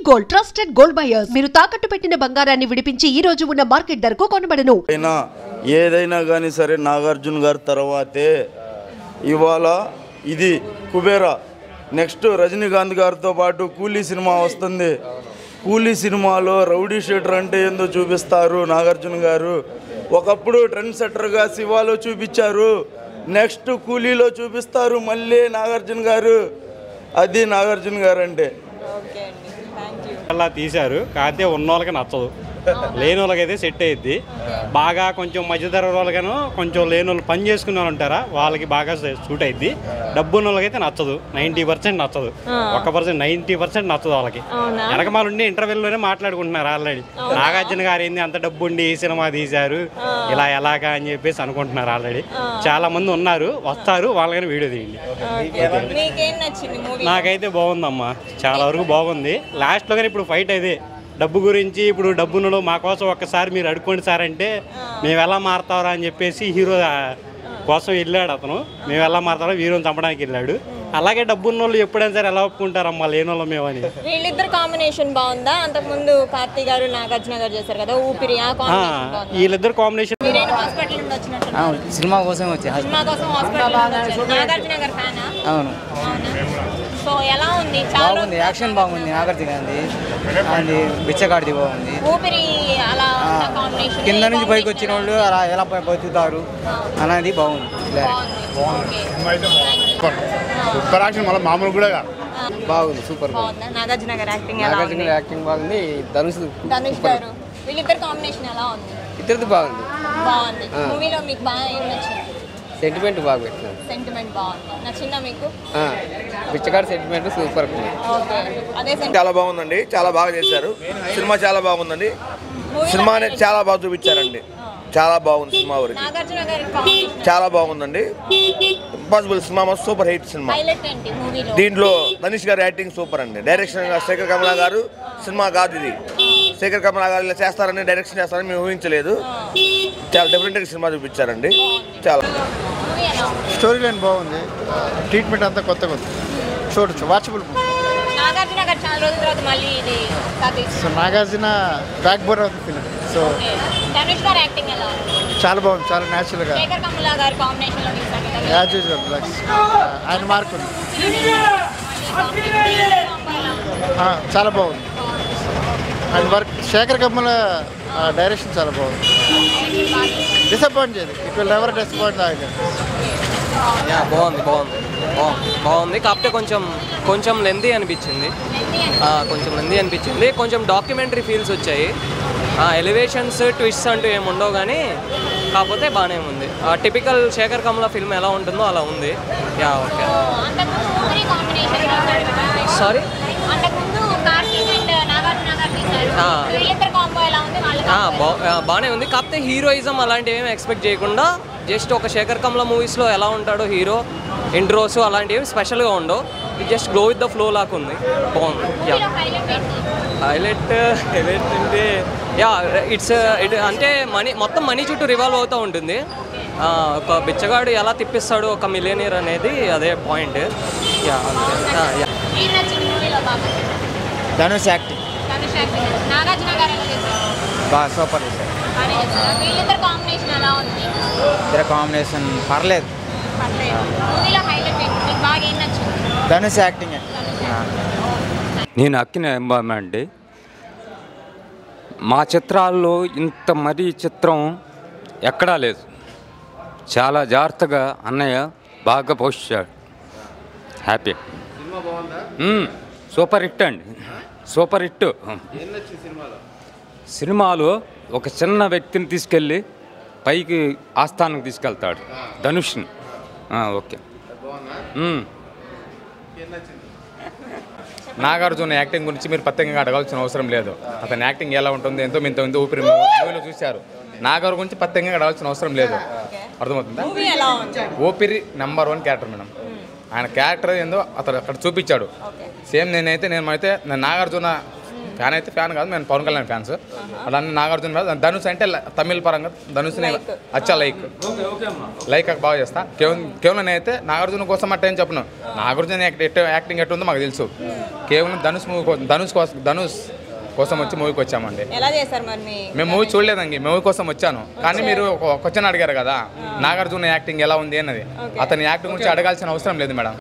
Gold trusted gold buyers మీరు తాకట్టు పెట్టిన బంగారాన్ని విడిపించి ఈ రోజు ఉన్న మార్కెట్ ధరకు కొనబడను. ఏదైనా కానీ సరే నాగార్జున గారి తర్వాతే ఇవాళ ఇది కుబేరా. నెక్స్ట్ రజనీకాంత్ గారితో పాటు కూలీ సినిమా వస్తుంది. కూలీ సినిమాలో రౌడీ షీటర్ అంటే ఏందో చూపిస్తారు నాగార్జున గారు. ఒకప్పుడు ట్రెండ్ సెట్టర్గా శివాలో చూపించారు, నెక్స్ట్ కూలీలో చూపిస్తారు మళ్ళీ నాగార్జున గారు. అది నాగార్జున గారు అంటే. అలా తీశారు, కాకపోతే ఉన్న వాళ్ళకి నచ్చదు, లేని వాళ్ళకైతే సెట్ అయ్యిద్ది. బాగా కొంచెం మధ్యతరగతి వాళ్ళకను కొంచెం లేని వాళ్ళు పని చేసుకునే వాళ్ళు ఉంటారా, వాళ్ళకి బాగా సూట్ అయ్యిద్ది. డబ్బు ఉన్న వాళ్ళకైతే నచ్చదు, 90% నచ్చదు. 1% 90% నచ్చదు వాళ్ళకి. వెనకమాల ఉండి ఇంటర్వ్యూలోనే మాట్లాడుకుంటున్నారు ఆల్రెడీ. నాగార్జున గారు ఏంది అంత డబ్బు ఉండి ఈ సినిమా తీశారు ఇలా ఎలాగా అని చెప్పేసి అనుకుంటున్నారు ఆల్రెడీ. చాలా మంది ఉన్నారు, వస్తారు, వాళ్ళకైనా వీడియో తీయండి. నాకైతే బాగుందమ్మా, చాలా వరకు బాగుంది. లాస్ట్లో కానీ ఇప్పుడు ఫైట్ అయితే డబ్బు గురించి, ఇప్పుడు డబ్బును మా కోసం ఒక్కసారి మీరు అడుక్కోండి సార్ అంటే మేము ఎలా మారుతారా అని చెప్పేసి హీరో కోసం వెళ్ళాడు అతను. మేము ఎలా మారుతారో హీరోని చంపడానికి వెళ్ళాడు. అలాగే డబ్బున్న వాళ్ళు ఎప్పుడైనా సరే ఎలా ఒప్పుకుంటారమ్మా లేని వాళ్ళు మేము అని. వీళ్ళిద్దరు కాంబినేషన్ బాగుందా? అంతకుముందు కార్తీక్ గారు నాగార్జున గారు చేశారు కదా ఊపిరి, వీళ్ళిద్దరు కాంబినేషన్. సినిమా కోసం వచ్చి నాగార్జున గారు ఫ్యానా? అవును. సో ఎలా ఉంది? బాగుంది, యాక్షన్ బాగుంది నాగార్జున గారిది, అది బిచ్చగాడిది బాగుంది. ఊపిరి అలా కాంబినేషన్, కింద నుంచి పైకి వచ్చిన వాళ్ళు అలా ఎలా బతుకుతారు అనేది బాగుంది. సూపర్ యాక్షన్, మళ్ళీ మామూలు కూడా బాగుంది, సూపర్. నాగార్జున గారు యాక్టింగ్ యాక్టింగ్ బాగుంది. ధనుష్ గారు వీళ్ళిద్దరు కాంబినేషన్ ఎలా ఉంది? ఇద్దరిది బాగుంది. మూవీలో మీకు బాగా ఏం నచ్చింది? సెంటిమెంట్ బాగా పెట్టినారు. సెంటిమెంట్ బాగుంది, నచ్చిందా మీకు? బిచ్చగాడి సెంటిమెంట్ సూపర్. అదే చాలా బాగుందండి, చాలా బాగా చేశారు. సినిమా చాలా బాగుందండి. సినిమా అనేది చాలా బాగా చూపించారండి, చాలా బాగుంది. సినిమా వరకు నాగార్జున గారి చాలా బాగుందండి. Impossible cinema super hit cinema. దీంట్లో ధనుష్ గారి యాక్టింగ్ సూపర్ అండి. డైరెక్షన్ శేఖర్ కమలా గారు సినిమా కాదు ఇది. శేఖర్ కమలా గారు ఇలా చేస్తారని, డైరెక్షన్ చేస్తారని మేము ఊహించలేదు. చాలా డిఫరెంట్గా సినిమా చూపించారండి. చాలా స్టోరీ లైన్ బాగుంది, ట్రీట్మెంట్ అంతా కొత్తగా ఉంది, చూడొచ్చు, వాచబుల్. నాగార్జున గారు చాలా రోజుల తర్వాత మళ్ళీ ఇది so Nagarjuna back bore of the film. So Dhanush గారి యాక్టింగ్ ఎలా ఉంది? చాలా బాగుంది, చాలా న్యాచురల్గా. శేఖర్ కమలా గారి కాంబినేషన్లో యాజ్ యూజువల్ ఆయన మార్క్ ఉంది. చాలా బాగుంది ఆయన వర్క్. శేఖర్ కమల డైరెక్షన్ చాలా బాగుంది. డిసప్పాయింట్ చేయదు, ఇట్ విల్ నెవర్ డిసప్పాయింట్. బాగుంది బాగుంది బాగుంది కాకపోతే కొంచెం లెంతీ అనిపించింది. కొంచెం డాక్యుమెంటరీ ఫీల్స్ వచ్చాయి. ఎలివేషన్స్, ట్విస్ట్స్ అంటూ ఏమి ఉండవు, కానీ కాకపోతే బాగానే ఉంది. టిపికల్ శేఖర్ కమల ఫిల్మ్ ఎలా ఉంటుందో అలా ఉంది. ఓకే. సారీ, బాగానే ఉంది. కాకపోతే హీరోయిజం అలాంటివి ఏమి ఎక్స్పెక్ట్ చేయకుండా జస్ట్ ఒక శేఖర్ కమల మూవీస్లో ఎలా ఉంటాడో హీరో, ఇంట్రోస్ అలాంటివి స్పెషల్గా ఉండవు. It just go with the flow లాగా ఉంది, బాగుంది. హైలైట్ అంటే ఇట్స్ అంటే మొత్తం మనీ చుట్టూ రివాల్వ్ అవుతూ ఉంటుంది. ఒక బిచ్చగాడు ఎలా తిప్పిస్తాడు ఒక మిలియనీర్ అనేది అదే పాయింట్. ధనుష్ యాక్టింగ్ బాగా సూపర్. ఇద్దరు కాంబినేషన్ పర్లేదు. ధనుష్ యాక్టింగ్. నేను అక్కిన ఎంబామ్మ అండి. మా చిత్రాల్లో ఇంత మరీ చిత్రం ఎక్కడా లేదు. చాలా జాగ్రత్తగా అన్నయ్య బాగా పోషించాడు. హ్యాపీ. సూపర్ హిట్ అండి, సూపర్ హిట్. సినిమాలో ఒక చిన్న వ్యక్తిని తీసుకెళ్ళి పైకి ఆస్థానానికి తీసుకెళ్తాడు ధనుష్ని. ఓకే. నాగార్జున యాక్టింగ్ గురించి మీరు ప్రత్యేకంగా అడగాల్సిన అవసరం లేదు. అతని యాక్టింగ్ ఎలా ఉంటుంది, ఎంతో ఇంత ఊపిరి మూవీలో చూశారు. నాగార్జున గురించి ప్రత్యేకంగా అడగాల్సిన అవసరం లేదు. అర్థమవుతుందా? ఊపిరి నెంబర్ 1 క్యారెక్టర్ మేడం. ఆయన క్యారెక్టర్ ఏందో అతను అక్కడ చూపించాడు. సేమ్ నేను నాగార్జున ఫ్యాన్ అయితే ఫ్యాన్ కాదు, మేము పవన్ కళ్యాణ్ ఫ్యాన్స్. అలా నాగార్జున కాదు, ధనుష్ అంటే తమిళ పరంగా ధనుష్ని అచ్చా లైక్ బాగా చేస్తా. కేవలం అయితే నాగార్జున కోసం అంటే ఏం చెప్పను, నాగార్జున యాక్టింగ్ ఎట్టుందో మాకు తెలుసు. కేవలం ధనుష్ కోసం వచ్చి మూవీకి వచ్చామండి. ఎలా చేశారు మరి? మేము మూవీ చూడలేదండి, మూవీ కోసం వచ్చాను. కానీ మీరు ఒక క్వశ్చన్ అడిగారు కదా, నాగార్జున యాక్టింగ్ ఎలా ఉంది అన్నది. అతని యాక్టింగ్ గురించి అడగాల్సిన అవసరం లేదు మేడం.